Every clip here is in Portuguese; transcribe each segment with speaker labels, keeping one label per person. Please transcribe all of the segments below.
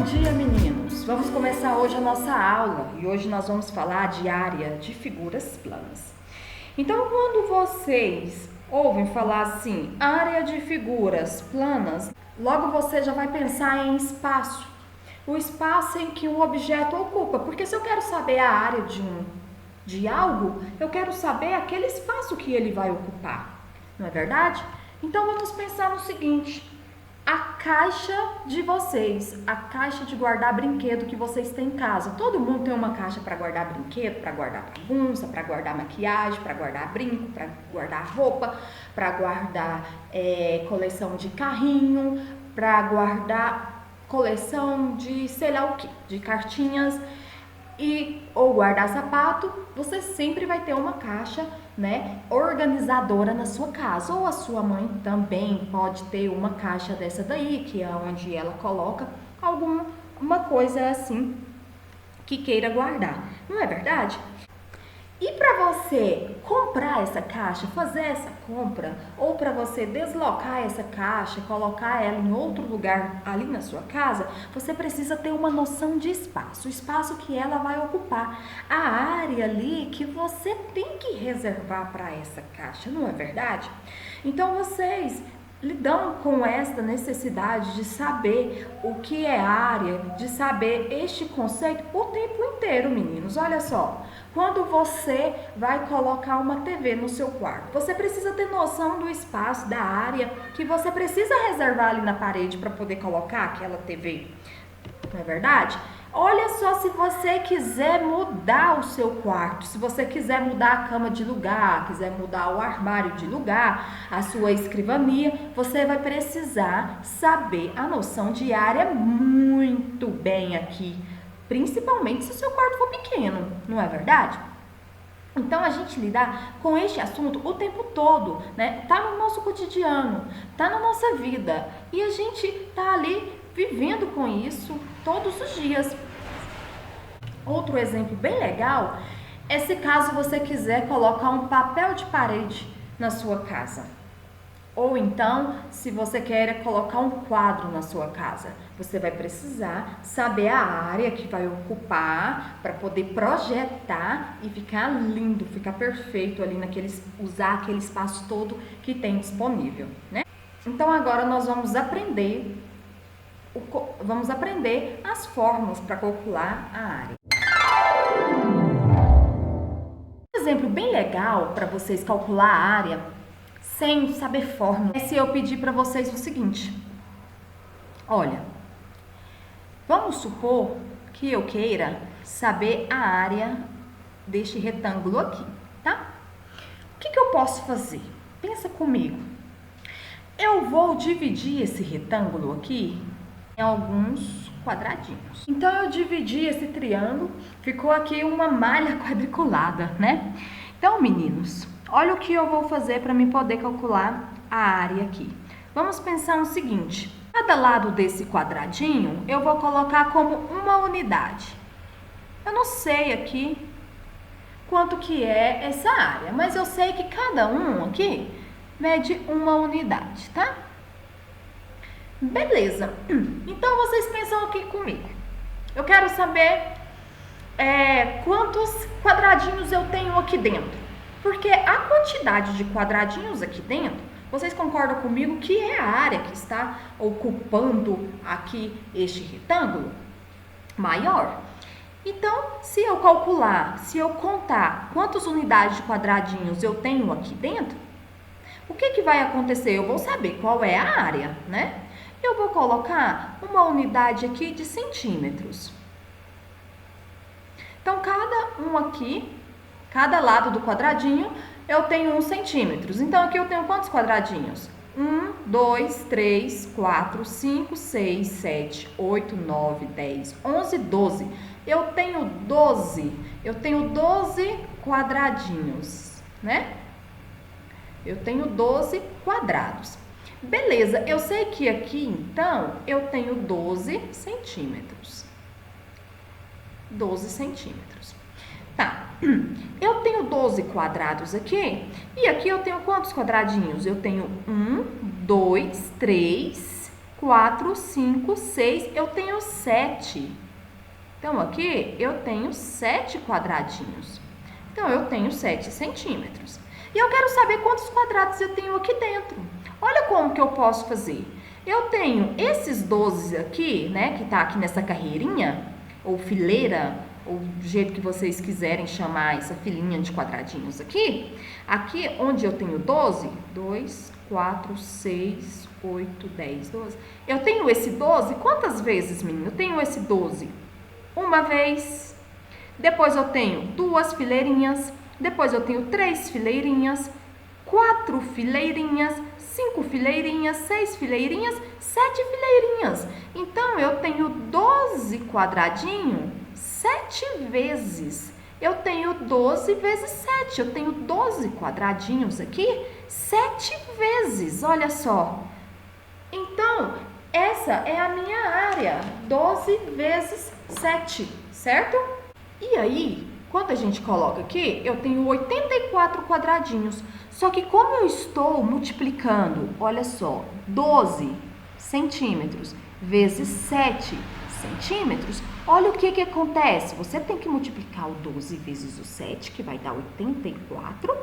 Speaker 1: dia, meninos! Vamos começar hoje a nossa aula e hoje nós vamos falar de área de figuras planas. Então, quando vocês ouvem falar assim, área de figuras planas, logo você já vai pensar em espaço. O espaço em que um objeto ocupa, porque se eu quero saber a área de algo, eu quero saber aquele espaço que ele vai ocupar, não é verdade? Então, vamos pensar no seguinte: a caixa de vocês, a caixa de guardar brinquedo que vocês têm em casa. Todo mundo tem uma caixa para guardar brinquedo, para guardar bagunça, para guardar maquiagem, para guardar brinco, para guardar roupa, para guardar coleção de carrinho, para guardar coleção de sei lá o que, de cartinhas ou guardar sapato. Você sempre vai ter uma caixa, né, organizadora na sua casa, ou a sua mãe também pode ter uma caixa dessa daí, que é onde ela coloca alguma coisa assim que queira guardar, não é verdade? E para você comprar essa caixa, fazer essa compra, ou para você deslocar essa caixa, colocar ela em outro lugar ali na sua casa, você precisa ter uma noção de espaço, o espaço que ela vai ocupar, a área ali que você tem que reservar para essa caixa, não é verdade? Então vocês lidam com esta necessidade de saber o que é área, de saber este conceito o tempo inteiro, meninos. Olha só, quando você vai colocar uma TV no seu quarto, você precisa ter noção do espaço, da área que você precisa reservar ali na parede para poder colocar aquela TV, não é verdade? Olha só, se você quiser mudar o seu quarto, se você quiser mudar a cama de lugar, quiser mudar o armário de lugar, a sua escrivania, você vai precisar saber a noção de área muito bem aqui, principalmente se o seu quarto for pequeno, não é verdade? Então, a gente lidar com este assunto o tempo todo, né? Tá no nosso cotidiano, tá na nossa vida, e a gente tá ali vivendo com isso todos os dias. Outro exemplo bem legal é se caso você quiser colocar um papel de parede na sua casa. Ou então, se você quer colocar um quadro na sua casa, você vai precisar saber a área que vai ocupar para poder projetar e ficar lindo, ficar perfeito ali usar aquele espaço todo que tem disponível, né? Então agora nós vamos aprender as fórmulas para calcular a área. Um exemplo bem legal para vocês calcular a área sem saber fórmula é se eu pedir para vocês o seguinte: olha, vamos supor que eu queira saber a área deste retângulo aqui, tá? O que eu posso fazer? Pensa comigo. Eu vou dividir esse retângulo aqui em alguns quadradinhos. Então, eu dividi esse triângulo, ficou aqui uma malha quadriculada, né? Então, meninos, olha o que eu vou fazer para mim poder calcular a área aqui. Vamos pensar no seguinte: cada lado desse quadradinho eu vou colocar como uma unidade. Eu não sei aqui quanto que é essa área, mas eu sei que cada um aqui mede uma unidade, tá? Beleza. Então, vocês pensam aqui comigo. Eu quero saber quantos quadradinhos eu tenho aqui dentro. Porque a quantidade de quadradinhos aqui dentro, vocês concordam comigo que é a área que está ocupando aqui este retângulo maior? Então, se eu contar quantas unidades de quadradinhos eu tenho aqui dentro, o que vai acontecer? Eu vou saber qual é a área, né? Eu vou colocar uma unidade aqui de centímetros. Então, cada lado do quadradinho, eu tenho 1 centímetros. Então, aqui eu tenho quantos quadradinhos? 1, 2, 3, 4, 5, 6, 7, 8, 9, 10, 11, 12. Eu tenho 12 quadradinhos, né? Eu tenho 12 quadrados. Beleza, eu sei que aqui, então, eu tenho 12 centímetros. 12 centímetros. Tá, eu tenho 12 quadrados aqui, e aqui eu tenho quantos quadradinhos? Eu tenho 1, 2, 3, 4, 5, 6, eu tenho 7. Então, aqui eu tenho 7 quadradinhos. Então, eu tenho 7 centímetros. E eu quero saber quantos quadrados eu tenho aqui dentro. Olha como que eu posso fazer. Eu tenho esses 12 aqui, né, que tá aqui nessa carreirinha, ou fileira, ou do jeito que vocês quiserem chamar essa filinha de quadradinhos aqui. Aqui onde eu tenho 12, 2, 4, 6, 8, 10, 12. Eu tenho esse 12, quantas vezes, menino? Eu tenho esse 12 uma vez, depois eu tenho 2 fileirinhas, depois eu tenho 3 fileirinhas, 4 fileirinhas, 5 fileirinhas, 6 fileirinhas, 7 fileirinhas. Então, eu tenho 12 quadradinhos 7 vezes. Eu tenho 12 vezes 7. Eu tenho 12 quadradinhos aqui 7 vezes. Olha só. Então, essa é a minha área. 12 vezes 7, certo? E aí, quando a gente coloca aqui, eu tenho 84 quadradinhos. Só que como eu estou multiplicando, olha só, 12 centímetros vezes 7 centímetros, olha o que acontece. Você tem que multiplicar o 12 vezes o 7, que vai dar 84.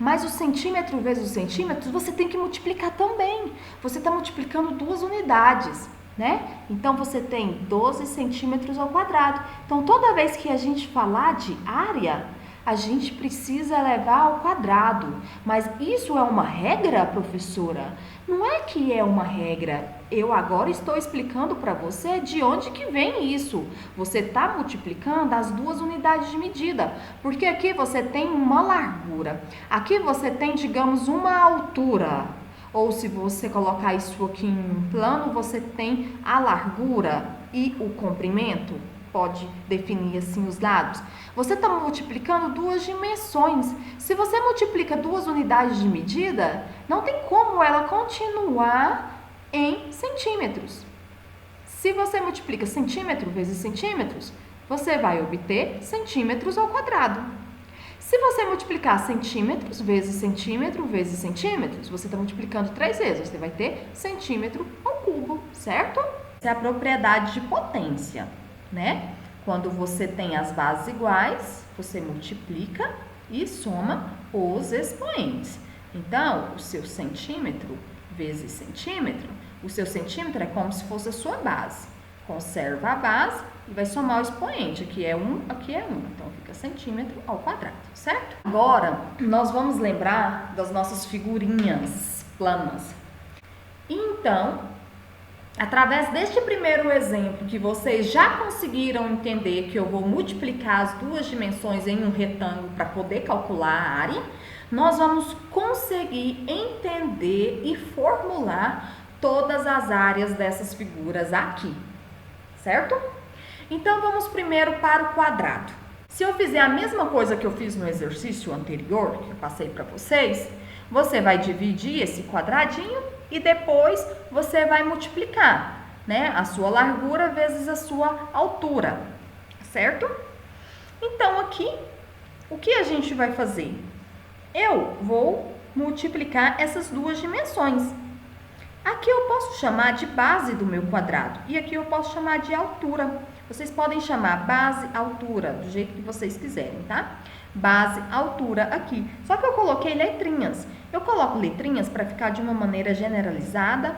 Speaker 1: Mas o centímetro vezes o centímetro, você tem que multiplicar também. Você está multiplicando 2 unidades, né? Então, você tem 12 centímetros ao quadrado. Então, toda vez que a gente falar de área, a gente precisa levar ao quadrado. Mas isso é uma regra, professora? Não é que é uma regra. Eu agora estou explicando para você de onde que vem isso. Você está multiplicando as 2 unidades de medida. Porque aqui você tem uma largura. Aqui você tem, digamos, uma altura. Ou se você colocar isso aqui em um plano, você tem a largura e o comprimento. Pode definir assim os lados. Você está multiplicando 2 dimensões. Se você multiplica 2 unidades de medida, não tem como ela continuar em centímetros. Se você multiplica centímetro vezes centímetros, você vai obter centímetros ao quadrado. Se você multiplicar centímetros vezes centímetro vezes centímetros, você está multiplicando 3 vezes. Você vai ter centímetro ao cubo, certo? Essa é a propriedade de potência, né? Quando você tem as bases iguais, você multiplica e soma os expoentes. Então, o seu centímetro vezes centímetro, o seu centímetro é como se fosse a sua base. Conserva a base e vai somar o expoente. Aqui é 1, aqui é 1. Então, fica centímetro ao quadrado, certo? Agora, nós vamos lembrar das nossas figurinhas planas. Então, através deste primeiro exemplo que vocês já conseguiram entender que eu vou multiplicar as 2 dimensões em um retângulo para poder calcular a área, nós vamos conseguir entender e formular todas as áreas dessas figuras aqui, certo? Então, vamos primeiro para o quadrado. Se eu fizer a mesma coisa que eu fiz no exercício anterior, que eu passei para vocês, você vai dividir esse quadradinho e depois você vai multiplicar, né, a sua largura vezes a sua altura, certo? Então, aqui, o que a gente vai fazer? Eu vou multiplicar essas 2 dimensões. Aqui eu posso chamar de base do meu quadrado e aqui eu posso chamar de altura. Vocês podem chamar base, altura, do jeito que vocês quiserem, tá? Base, altura aqui. Só que eu coloquei letrinhas. Eu coloco letrinhas para ficar de uma maneira generalizada,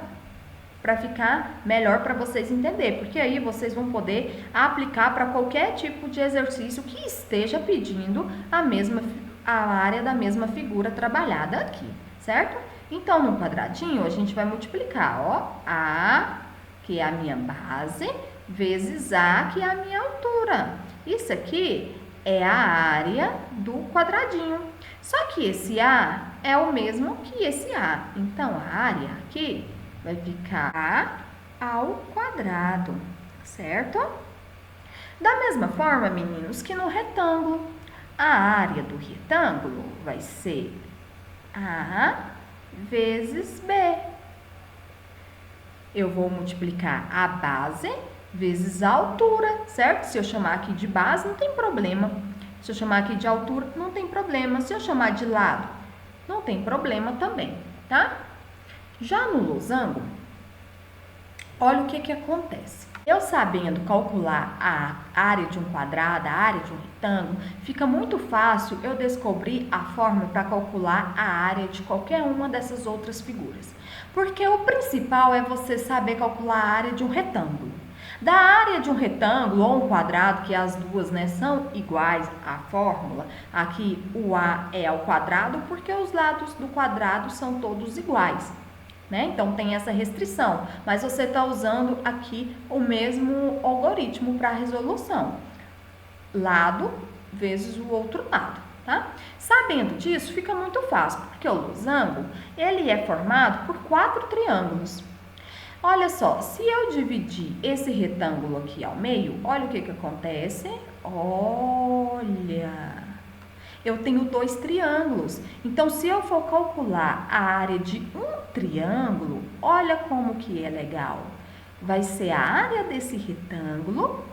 Speaker 1: para ficar melhor para vocês entenderem, porque aí vocês vão poder aplicar para qualquer tipo de exercício que esteja pedindo a área da mesma figura trabalhada aqui, certo? Então, no quadradinho, a gente vai multiplicar, ó, A, que é a minha base, vezes A, que é a minha altura. Isso aqui é a área do quadradinho. Só que esse A é o mesmo que esse A. Então, a área aqui vai ficar A ao quadrado, certo? Da mesma forma, meninos, que no retângulo, a área do retângulo vai ser A vezes B. Eu vou multiplicar a base vezes a altura, certo? Se eu chamar aqui de base, não tem problema. Se eu chamar aqui de altura, não tem problema. Se eu chamar de lado, não tem problema também, tá? Já no losango, Olha o que acontece. Eu sabendo calcular a área de um quadrado, a área de um retângulo, fica muito fácil eu descobrir a fórmula para calcular a área de qualquer uma dessas outras figuras. Porque o principal é você saber calcular a área de um retângulo. Da área de um retângulo ou um quadrado, que as duas, né, são iguais à fórmula, aqui o A é ao quadrado porque os lados do quadrado são todos iguais. Né? Então tem essa restrição, mas você está usando aqui o mesmo algoritmo para a resolução, lado vezes o outro lado, tá? Sabendo disso, fica muito fácil, porque o losango, ele é formado por 4 triângulos. Olha só, se eu dividir esse retângulo aqui ao meio, olha o que acontece. Olha, eu tenho 2 triângulos. Então, se eu for calcular a área de um triângulo, olha como que é legal. Vai ser a área desse retângulo,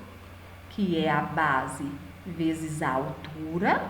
Speaker 1: que é a base vezes a altura.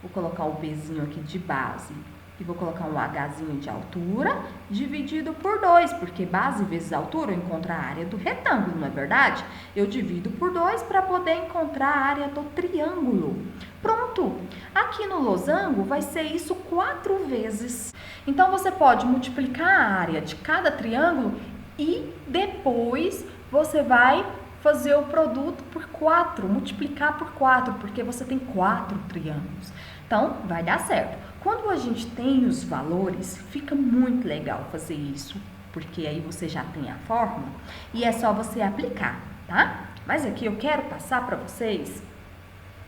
Speaker 1: Vou colocar o Bzinho aqui de base e vou colocar um Hzinho de altura, dividido por 2, porque base vezes altura eu encontro a área do retângulo, não é verdade? Eu divido por 2 para poder encontrar a área do triângulo. Pronto! Aqui no losango vai ser isso 4 vezes. Então, você pode multiplicar a área de cada triângulo e depois você vai fazer o produto por 4, multiplicar por 4, porque você tem 4 triângulos. Então, vai dar certo. Quando a gente tem os valores, fica muito legal fazer isso, porque aí você já tem a fórmula e é só você aplicar, tá? Mas aqui eu quero passar para vocês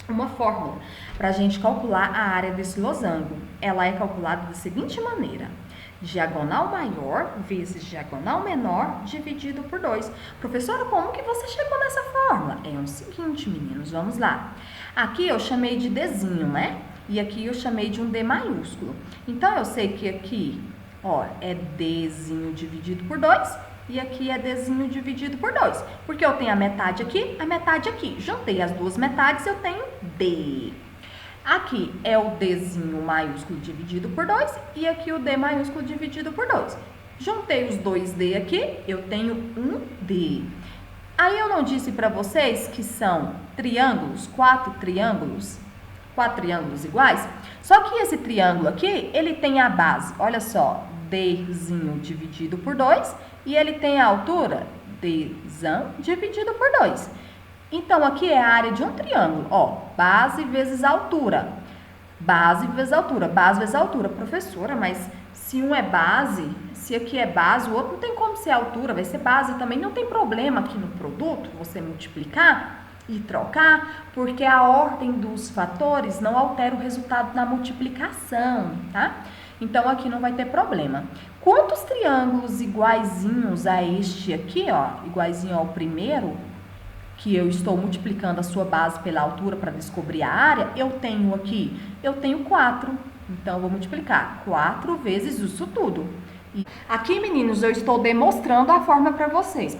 Speaker 1: uma fórmula para a gente calcular a área desse losango. Ela é calculada da seguinte maneira: diagonal maior vezes diagonal menor dividido por 2. Professora, como que você chegou nessa fórmula? É o seguinte, meninos, vamos lá. Aqui eu chamei de Dzinho, né? E aqui eu chamei de um D maiúsculo. Então, eu sei que aqui, ó, é Dzinho dividido por 2 e aqui é Dzinho dividido por 2. Porque eu tenho a metade aqui. Juntei as duas metades, eu tenho D. Aqui é o Dzinho maiúsculo dividido por 2 e aqui o D maiúsculo dividido por 2. Juntei os dois D aqui, eu tenho um D. Aí eu não disse para vocês que são triângulos, 4 triângulos iguais? Só que esse triângulo aqui, ele tem a base, olha só, Dzinho dividido por 2 e ele tem a altura Dzão dividido por 2. Então, aqui é a área de um triângulo, ó, base vezes altura. Base vezes altura, base vezes altura. Professora, mas se um é base, se aqui é base, o outro não tem como ser altura, vai ser base também. Não tem problema aqui no produto, você multiplicar e trocar, porque a ordem dos fatores não altera o resultado da multiplicação, tá? Então, aqui não vai ter problema. Quantos triângulos iguaizinhos a este aqui, ó, iguaizinho ao primeiro, que eu estou multiplicando a sua base pela altura para descobrir a área, eu tenho aqui? Eu tenho 4. Então, eu vou multiplicar 4 vezes isso tudo. E aqui, meninos, eu estou demonstrando a forma para vocês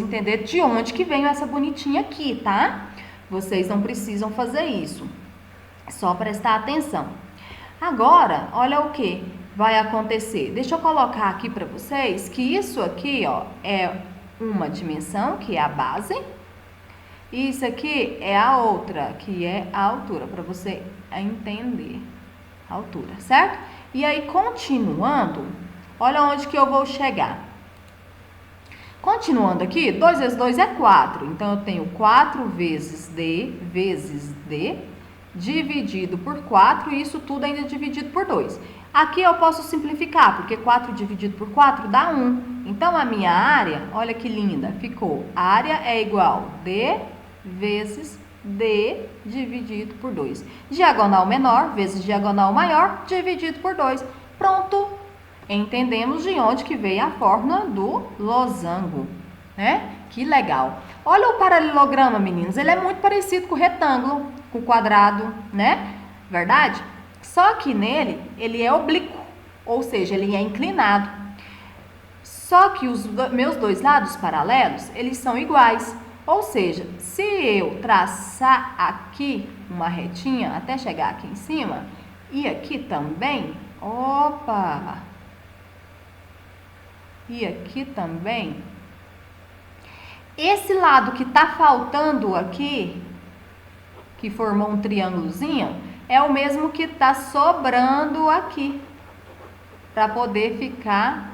Speaker 1: entenderem de onde que veio essa bonitinha aqui, tá? Vocês não precisam fazer isso. É só prestar atenção. Agora, olha o que vai acontecer. Deixa eu colocar aqui para vocês que isso aqui, ó, é uma dimensão, que é a base. E isso aqui é a outra, que é a altura, para você entender a altura, certo? E aí, continuando, olha onde que eu vou chegar. Continuando aqui, 2 vezes 2 é 4. Então, eu tenho 4 vezes D dividido por 4, e isso tudo ainda dividido por 2. Aqui eu posso simplificar, porque 4 dividido por 4 dá 1. Então, a minha área, olha que linda, ficou, a área é igual D vezes D dividido por 2. Diagonal menor vezes diagonal maior dividido por 2. Pronto! Entendemos de onde que veio a fórmula do losango, né? Que legal! Olha o paralelograma, meninos. Ele é muito parecido com o retângulo, com o quadrado, né? Verdade? Só que nele, ele é oblíquo, ou seja, ele é inclinado. Só que os meus dois lados paralelos, eles são iguais. Ou seja, se eu traçar aqui uma retinha até chegar aqui em cima, e aqui também, opa! E aqui também, Esse lado que tá faltando aqui, que formou um triângulozinho, é o mesmo que tá sobrando aqui, para poder ficar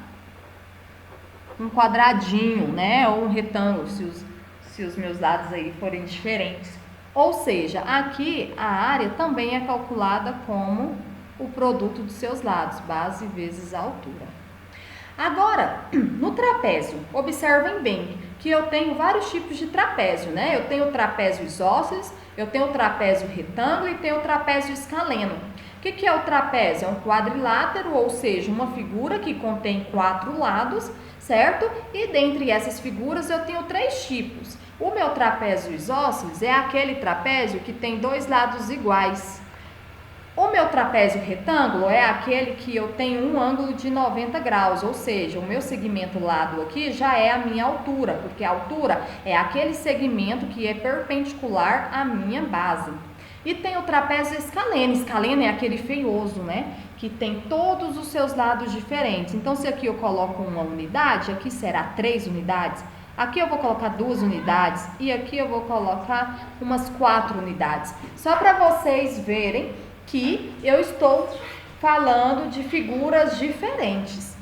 Speaker 1: um quadradinho, né? Ou um retângulo, se os meus lados aí forem diferentes. Ou seja, aqui a área também é calculada como o produto dos seus lados, base vezes a altura. Agora, no trapézio, observem bem que eu tenho vários tipos de trapézio, né? Eu tenho o trapézio isósceles, eu tenho o trapézio retângulo e tenho o trapézio escaleno. O que é o trapézio? É um quadrilátero, ou seja, uma figura que contém 4 lados, certo? E dentre essas figuras eu tenho 3 tipos. O meu trapézio isósceles é aquele trapézio que tem 2 lados iguais. O meu trapézio retângulo é aquele que eu tenho um ângulo de 90 graus, ou seja, o meu segmento lado aqui já é a minha altura, porque a altura é aquele segmento que é perpendicular à minha base. E tem o trapézio escaleno. Escaleno é aquele feioso, né? Que tem todos os seus lados diferentes. Então, se aqui eu coloco uma unidade, aqui será 3 unidades. Aqui eu vou colocar 2 unidades e aqui eu vou colocar umas 4 unidades. Só para vocês verem que eu estou falando de figuras diferentes,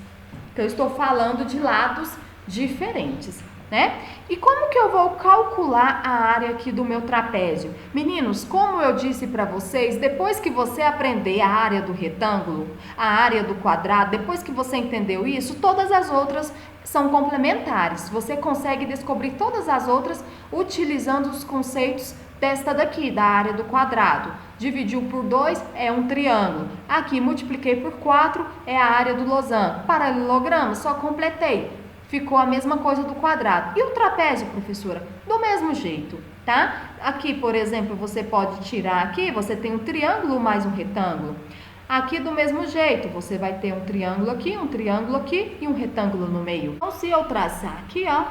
Speaker 1: que eu estou falando de lados diferentes, né? E como que eu vou calcular a área aqui do meu trapézio? Meninos, como eu disse para vocês, depois que você aprender a área do retângulo, a área do quadrado, depois que você entendeu isso, todas as outras são complementares. Você consegue descobrir todas as outras utilizando os conceitos desta daqui, da área do quadrado. Dividiu por 2 é um triângulo. Aqui multipliquei por 4 é a área do losango. Paralelogramo, só completei. Ficou a mesma coisa do quadrado. E o trapézio, professora? Do mesmo jeito, tá? Aqui, por exemplo, você pode tirar aqui, você tem um triângulo mais um retângulo. Aqui do mesmo jeito, você vai ter um triângulo aqui e um retângulo no meio. Então, se eu traçar aqui, ó,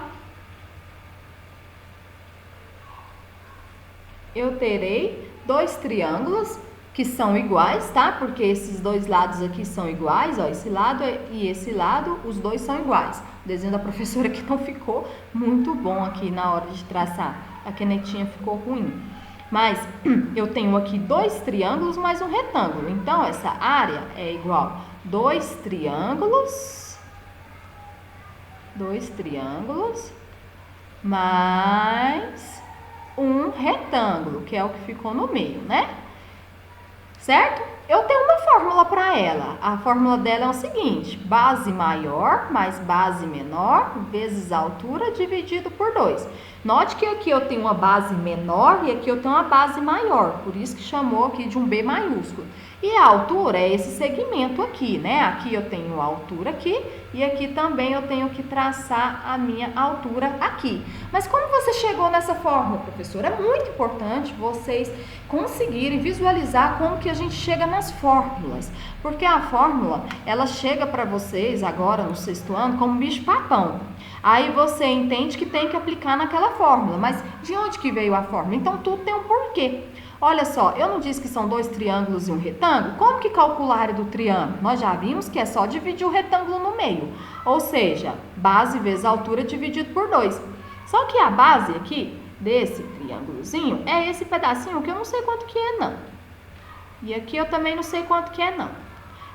Speaker 1: eu terei 2 triângulos que são iguais, tá? Porque esses 2 lados aqui são iguais, ó, esse lado e esse lado, os dois são iguais. O desenho da professora aqui não ficou muito bom aqui na hora de traçar. A canetinha ficou ruim. Mas eu tenho aqui 2 triângulos mais um retângulo. Então, essa área é igual 2 triângulos mais um retângulo, que é o que ficou no meio, né? Certo? Eu tenho uma fórmula para ela. A fórmula dela é o seguinte: base maior mais base menor vezes a altura dividido por 2. Note que aqui eu tenho uma base menor e aqui eu tenho uma base maior, por isso que chamou aqui de um B maiúsculo. E a altura é esse segmento aqui, né? Aqui eu tenho a altura aqui e aqui também eu tenho que traçar a minha altura aqui. Mas como você chegou nessa fórmula, professora? É muito importante vocês conseguirem visualizar como que a gente chega nas fórmulas. Porque a fórmula, ela chega para vocês agora no 6º ano como bicho-papão. Aí você entende que tem que aplicar naquela fórmula. Mas de onde que veio a fórmula? Então tudo tem um porquê. Olha só, eu não disse que são 2 triângulos e um retângulo? Como que calcula a área do triângulo? Nós já vimos que é só dividir o retângulo no meio. Ou seja, base vezes altura dividido por 2. Só que a base aqui desse triângulozinho é esse pedacinho que eu não sei quanto que é, não. E aqui eu também não sei quanto que é, não.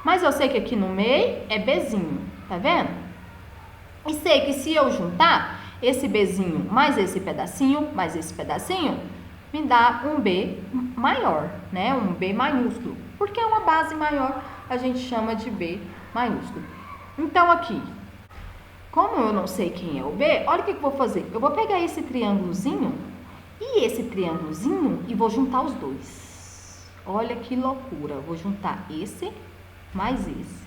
Speaker 1: Mas eu sei que aqui no meio é Bzinho, tá vendo? E sei que se eu juntar esse Bzinho mais esse pedacinho, me dá um B maior, né? Um B maiúsculo. Porque é uma base maior, a gente chama de B maiúsculo. Então, aqui, como eu não sei quem é o B, olha o que eu vou fazer. Eu vou pegar esse triângulozinho e esse triângulozinho e vou juntar os dois. Olha que loucura. Eu vou juntar esse mais esse.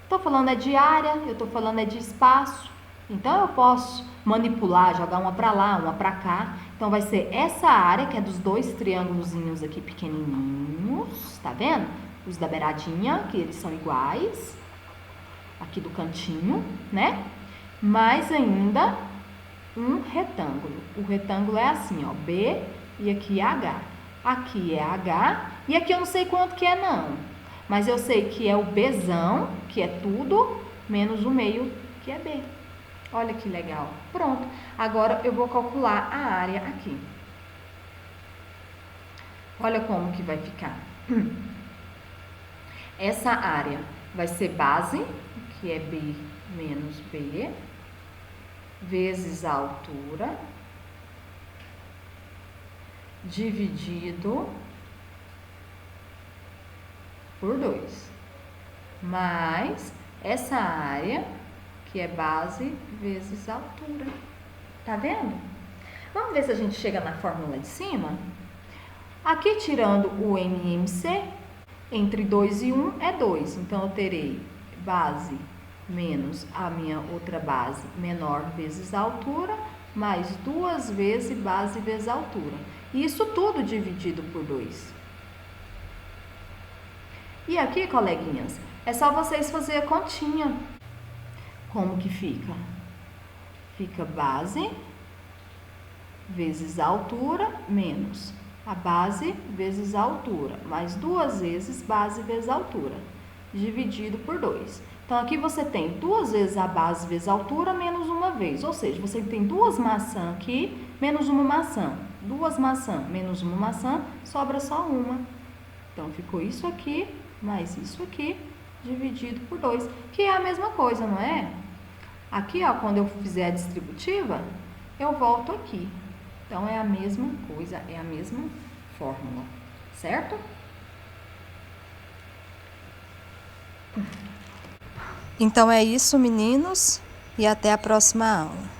Speaker 1: Tô falando é de área, eu tô falando é de espaço. Então, eu posso manipular, jogar uma para lá, uma para cá. Então, vai ser essa área, que é dos 2 triângulozinhos aqui pequenininhos, tá vendo? Os da beiradinha, que eles são iguais. Aqui do cantinho, né? Mais ainda um retângulo. O retângulo é assim, ó, B e aqui é H. Aqui é H e aqui eu não sei quanto que é, não. Mas eu sei que é o Bzão, que é tudo, menos o meio, que é B. Olha que legal. Pronto. Agora eu vou calcular a área aqui. Olha como que vai ficar. Essa área vai ser base, que é B menos B, vezes a altura, dividido por 2, mais essa área, que é base vezes a altura. Tá vendo? Vamos ver se a gente chega na fórmula de cima? Aqui, tirando o MMC, entre 2 e 1 é 2. Então, eu terei base menos a minha outra base menor vezes a altura, mais 2 vezes base vezes a altura. Isso tudo dividido por 2. E aqui, coleguinhas, é só vocês fazerem a continha. Como que fica? Fica base vezes a altura menos a base vezes a altura, mais 2 vezes base vezes a altura, dividido por 2. Então, aqui você tem 2 vezes a base vezes a altura, menos uma vez. Ou seja, você tem 2 maçãs aqui, menos uma maçã. 2 maçãs, menos uma maçã, sobra só uma. Então, ficou isso aqui, mais isso aqui, dividido por 2, que é a mesma coisa, não é? Aqui, ó, quando eu fizer a distributiva, eu volto aqui. Então, é a mesma coisa, é a mesma fórmula, certo? Então, é isso, meninos, e até a próxima aula.